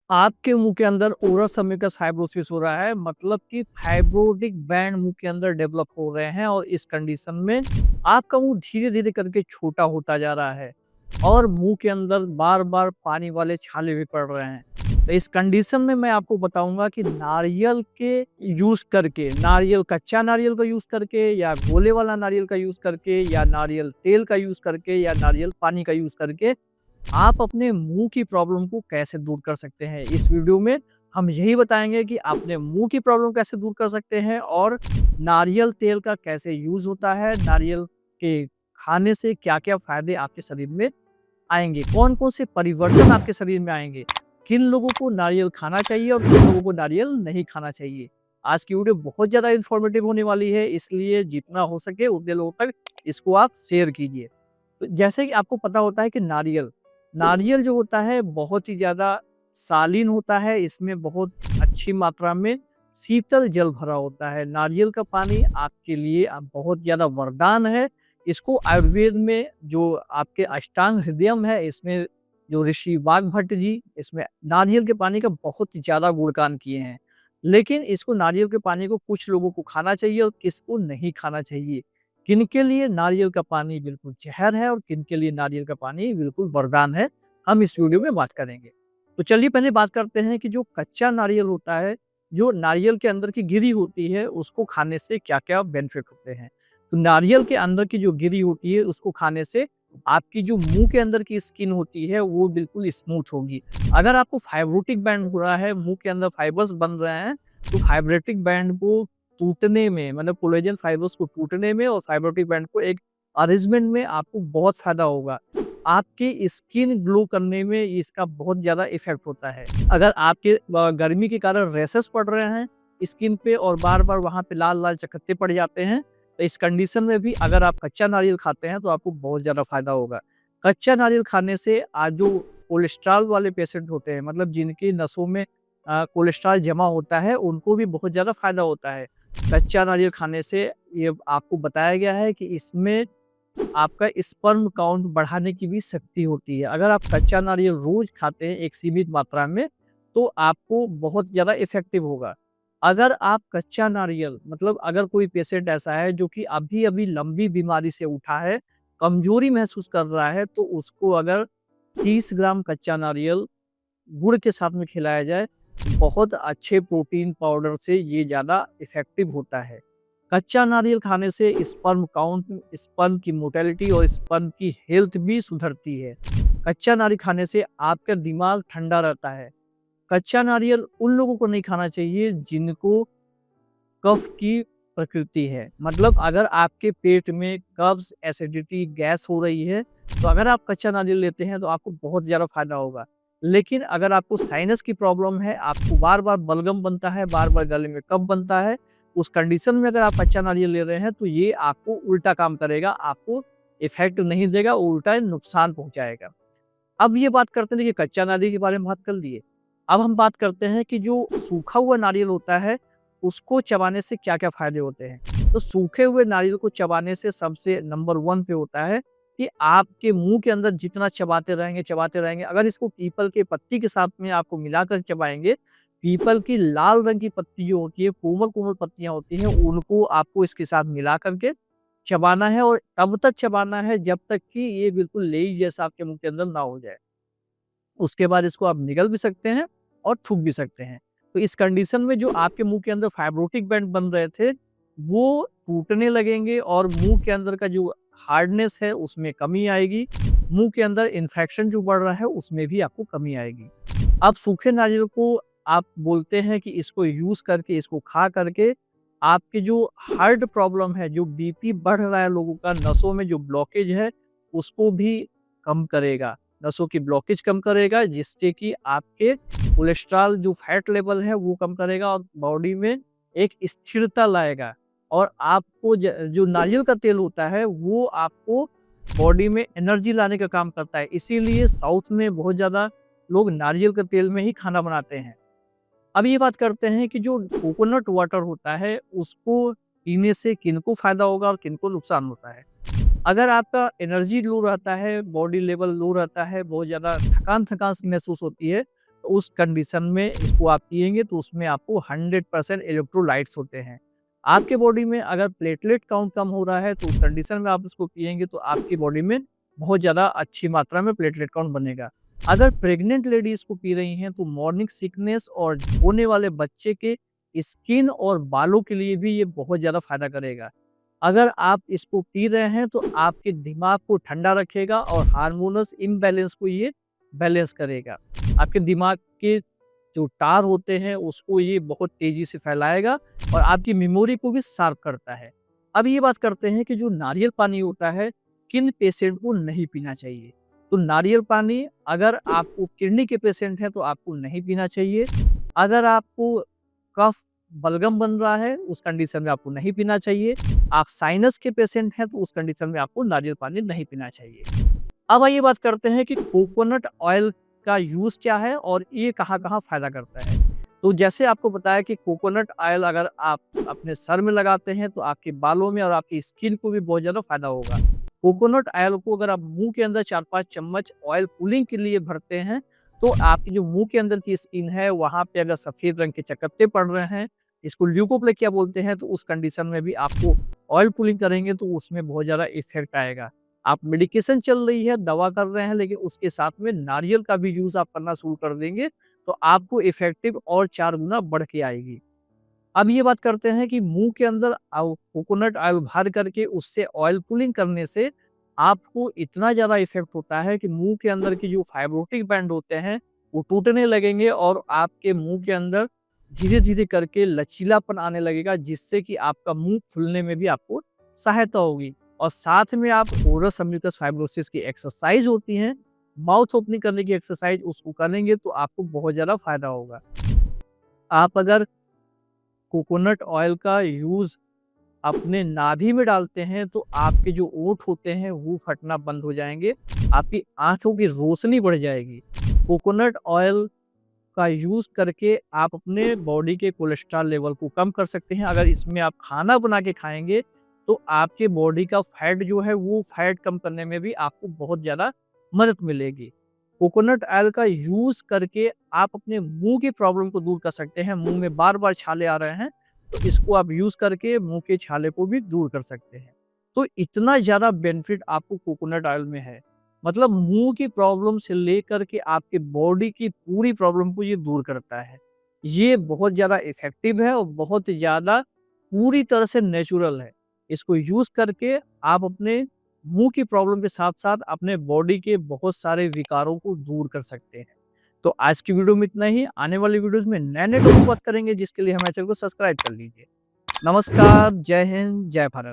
आपके मुंह के अंदर ओरस म्यूकस फाइब्रोसिस हो रहा है, मतलब कि फाइब्रोटिक बैंड मुंह के अंदर डेवलप हो रहे हैं और इस कंडीशन में आपका मुंह धीरे धीरे करके छोटा होता जा रहा है और मुंह के अंदर बार बार पानी वाले छाले भी पड़ रहे हैं। तो इस कंडीशन में मैं आपको बताऊंगा कि नारियल के यूज करके, नारियल कच्चा नारियल का यूज करके या गोले वाला नारियल का यूज करके या नारियल तेल का यूज करके या नारियल पानी का यूज करके आप अपने मुंह की प्रॉब्लम को कैसे दूर कर सकते हैं। इस वीडियो में हम यही बताएंगे कि अपने मुंह की प्रॉब्लम कैसे दूर कर सकते हैं और नारियल तेल का कैसे यूज होता है, नारियल के खाने से क्या क्या फायदे आपके शरीर में आएंगे, कौन कौन से परिवर्तन आपके शरीर में आएंगे, किन लोगों को नारियल खाना चाहिए और किन लोगों को नारियल नहीं खाना चाहिए। आज की वीडियो बहुत ज़्यादा इन्फॉर्मेटिव होने वाली है, इसलिए जितना हो सके उतने लोगों तक इसको आप शेयर कीजिए। तो जैसे कि आपको पता होता है कि नारियल नारियल जो होता है बहुत ही ज़्यादा सालीन होता है, इसमें बहुत अच्छी मात्रा में शीतल जल भरा होता है। नारियल का पानी आपके लिए बहुत ज़्यादा वरदान है। इसको आयुर्वेद में जो आपके अष्टांग हृदयम है, इसमें जो ऋषि वाग्भट जी इसमें नारियल के पानी का बहुत ज़्यादा गुणगान किए हैं। लेकिन इसको नारियल के पानी को कुछ लोगों को खाना चाहिए और किसको नहीं खाना चाहिए। किनके लिए नारियल का पानी बिल्कुल ज़हर है और किनके लिए नारियल का पानी बिल्कुल वरदान है, हम इस वीडियो में बात करेंगे। तो चलिए पहले बात करते हैं कि जो कच्चा नारियल होता है, जो नारियल के अंदर की गिरी होती है, उसको खाने से क्या-क्या बेनिफिट होते हैं। तो नारियल के अंदर की जो गिरी होती है, उसको खाने से आपकी जो मुँह के अंदर की स्किन होती है, वो बिल्कुल स्मूथ होगी। अगर आपको फाइब्रोटिक बैंड हो रहा है, मुँह के अंदर फाइबर्स बन रहे हैं, तो फाइब्रोटिक बैंड को टूटने में, मतलब कोलेजन फाइबर्स को टूटने में और फाइब्रोटिक बैंड को एक अरेंजमेंट में आपको बहुत फ़ायदा होगा। आपकी स्किन ग्लो करने में इसका बहुत ज़्यादा इफ़ेक्ट होता है। अगर आपके गर्मी के कारण रैशेस पड़ रहे हैं स्किन पे और बार-बार वहाँ पे लाल-लाल चकत्ते पड़ जाते हैं, तो इस कंडीशन में भी अगर आप कच्चा नारियल खाते हैं तो आपको बहुत ज़्यादा फ़ायदा होगा। कच्चा नारियल खाने से आज जो कोलेस्ट्रॉल वाले पेशेंट होते हैं, मतलब जिनकी नसों में कोलेस्ट्रॉल जमा होता है, उनको भी बहुत ज़्यादा फ़ायदा होता है। कच्चा नारियल खाने से ये आपको बताया गया है कि इसमें आपका स्पर्म काउंट बढ़ाने की भी शक्ति होती है। अगर आप कच्चा नारियल रोज़ खाते हैं एक सीमित मात्रा में, तो आपको बहुत ज़्यादा इफ़ेक्टिव होगा। अगर आप कच्चा नारियल, मतलब अगर कोई पेशेंट ऐसा है जो कि अभी-अभी लंबी बीमारी से उठा है, कमज़ोरी महसूस कर रहा है, तो उसको अगर 30 ग्राम कच्चा नारियल गुड़ के साथ में खिलाया जाए, बहुत अच्छे प्रोटीन पाउडर से ये ज़्यादा इफ़ेक्टिव होता है। कच्चा नारियल खाने से स्पर्म काउंट, स्पर्म की मोटेलिटी और स्पर्म की हेल्थ भी सुधरती है। कच्चा नारियल खाने से आपका दिमाग ठंडा रहता है। कच्चा नारियल उन लोगों को नहीं खाना चाहिए जिनको कफ की प्रकृति है। मतलब अगर आपके पेट में कब्ज़, एसिडिटी, गैस हो रही है, तो अगर आप कच्चा नारियल लेते हैं तो आपको बहुत ज़्यादा फ़ायदा होगा। लेकिन अगर आपको साइनस की प्रॉब्लम है, आपको बार-बार बलगम बनता है, बार-बार गले में कफ बनता है, उस कंडीशन में अगर आप कच्चा नारियल ले रहे हैं तो ये आपको उल्टा काम करेगा, आपको इफ़ेक्ट नहीं देगा, उल्टा नुकसान पहुँचाएगा। अब ये बात करते हैं, देखिए कच्चा नारियल के बारे में बात कर लिए। अब हम बात करते हैं कि जो सूखा हुआ नारियल होता है, उसको चबाने से क्या-क्या फ़ायदे होते हैं। तो सूखे हुए नारियल को चबाने से सबसे नंबर 1 पे होता है कि आपके मुँह के अंदर जितना चबाते रहेंगे, अगर इसको पीपल के पत्ती के साथ में आपको मिलाकर चबाएँगे, पीपल की लाल रंग की पत्ती जो होती है, कोमल-कोमल पत्तियाँ होती हैं, उनको आपको इसके साथ मिला कर के चबाना है और तब तक चबाना है जब तक कि ये बिल्कुल लेई जैसा आपके मुँह के अंदर ना हो जाए। उसके बाद इसको आप निगल भी सकते हैं और थूक भी सकते हैं। तो इस कंडीशन में जो आपके मुँह के अंदर फाइब्रोटिक बैंड बन रहे थे, वो टूटने लगेंगे और मुँह के अंदर का जो हार्डनेस है उसमें कमी आएगी। मुँह के अंदर इन्फेक्शन जो बढ़ रहा है उसमें भी आपको कमी आएगी। अब सूखे नारियल को आप बोलते हैं कि इसको यूज़ करके, इसको खा करके आपकी जो हार्ट प्रॉब्लम है, जो बीपी बढ़ रहा है लोगों का, नसों में जो ब्लॉकेज है, उसको भी कम करेगा। नसों की ब्लॉकेज कम करेगा, जिससे कि आपके कोलेस्ट्रॉल जो फैट लेवल है वो कम करेगा और बॉडी में एक स्थिरता लाएगा। और आपको जो नारियल का तेल होता है वो आपको बॉडी में एनर्जी लाने का काम करता है। इसीलिए साउथ में बहुत ज़्यादा लोग नारियल के तेल में ही खाना बनाते हैं। अब ये बात करते हैं कि जो कोकोनट वाटर होता है उसको पीने से किनको फ़ायदा होगा और किनको नुकसान होता है। अगर आपका एनर्जी लो रहता है, बॉडी लेवल लो रहता है, बहुत ज़्यादा थकान-थकान सी महसूस होती है, तो उस कंडीशन में इसको आप पिएँगे तो उसमें आपको 100% इलेक्ट्रोलाइट्स होते हैं। आपके बॉडी में अगर प्लेटलेट काउंट कम हो रहा है तो उस कंडीशन में आप इसको पिएँगे तो आपकी बॉडी में बहुत ज़्यादा अच्छी मात्रा में प्लेटलेट काउंट बनेगा। अगर प्रेग्नेंट लेडी इसको पी रही हैं तो मॉर्निंग सिकनेस और होने वाले बच्चे के स्किन और बालों के लिए भी ये बहुत ज़्यादा फ़ायदा करेगा। अगर आप इसको पी रहे हैं तो आपके दिमाग को ठंडा रखेगा और हार्मोनस इम्बैलेंस को ये बैलेंस करेगा। आपके दिमाग के जो तार होते हैं उसको ये बहुत तेज़ी से फैलाएगा और आपकी मेमोरी को भी शार्प करता है। अब ये बात करते हैं कि जो नारियल पानी होता है, किन पेशेंट को नहीं पीना चाहिए? तो नारियल पानी अगर आपको किडनी के पेशेंट हैं तो आपको नहीं पीना चाहिए। अगर आपको कफ बलगम बन रहा है उस कंडीशन में आपको नहीं पीना चाहिए। आप साइनस के पेशेंट हैं तो उस कंडीशन में आपको नारियल पानी नहीं पीना चाहिए। अब आइए बात करते हैं कि कोकोनट ऑयल का यूज़ क्या है और ये कहाँ-कहाँ फ़ायदा करता है। तो जैसे आपको बताया कि कोकोनट ऑयल अगर आप अपने सर में लगाते हैं तो आपके बालों में और आपकी स्किन को भी बहुत ज़्यादा फ़ायदा होगा। कोकोनट ऑयल को अगर आप मुँह के अंदर 4-5 चम्मच ऑयल पुलिंग के लिए भरते हैं, तो आपकी जो मुँह के अंदर की स्किन है वहाँ पे अगर सफ़ेद रंग के चकत्ते पड़ रहे हैं, इसको ल्यूकोप्लेकिया बोलते हैं, तो उस कंडीशन में भी आपको ऑयल पुलिंग करेंगे तो उसमें बहुत ज़्यादा इफ़ेक्ट आएगा। आप मेडिकेशन चल रही है, दवा कर रहे हैं, लेकिन उसके साथ में नारियल का भी यूज़ आप करना शुरू कर देंगे, तो आपको इफ़ेक्टिव और 4 गुना बढ़ के आएगी। अब ये बात करते हैं कि मुँह के अंदर कोकोनट ऑयल भर करके उससे ऑयल पुलिंग करने से आपको इतना ज़्यादा इफ़ेक्ट होता है कि मुँह के अंदर के जो फाइब्रोटिक बैंड होते हैं, वो टूटने लगेंगे और आपके मुँह के अंदर धीरे-धीरे करके लचीलापन आने लगेगा, जिससे कि आपका मुँह फूलने में भी आपको सहायता होगी। और साथ में आप ओरस अम्बिगस फाइब्रोसिस की एक्सरसाइज होती हैं, माउथ ओपनिंग करने की एक्सरसाइज उसको करेंगे तो आपको बहुत ज़्यादा फ़ायदा होगा। आप अगर कोकोनट ऑयल का यूज़ अपने नाभि में डालते हैं तो आपके जो ओंठ होते हैं वो फटना बंद हो जाएँगे, आपकी आँखों की रोशनी बढ़ जाएगी। कोकोनट ऑयल का यूज़ करके आप अपने बॉडी के कोलेस्ट्रॉल लेवल को कम कर सकते हैं। अगर इसमें आप खाना बना के खाएँगे, तो आपके बॉडी का फैट जो है वो फैट कम करने में भी आपको बहुत ज़्यादा मदद मिलेगी। कोकोनट ऑयल का यूज़ करके आप अपने मुँह की प्रॉब्लम को दूर कर सकते हैं। मुँह में बार-बार छाले आ रहे हैं, तो इसको आप यूज़ करके मुँह के छाले को भी दूर कर सकते हैं। तो इतना ज़्यादा बेनिफिट आपको कोकोनट ऑयल में है। मतलब मुँह की प्रॉब्लम से लेकर के आपके बॉडी की पूरी प्रॉब्लम को ये दूर करता है। ये बहुत ज़्यादा इफ़ेक्टिव है और बहुत ज़्यादा पूरी तरह से नेचुरल है। इसको यूज़ करके आप अपने मुँह की प्रॉब्लम के साथ-साथ अपने बॉडी के बहुत सारे विकारों को दूर कर सकते हैं। तो आज की वीडियो में इतना ही। आने वाली वीडियोज़ में नए-नए टॉपिक बात करेंगे, जिसके लिए हमारे चैनल को सब्सक्राइब कर लीजिए। नमस्कार, जय हिंद, जय भारत।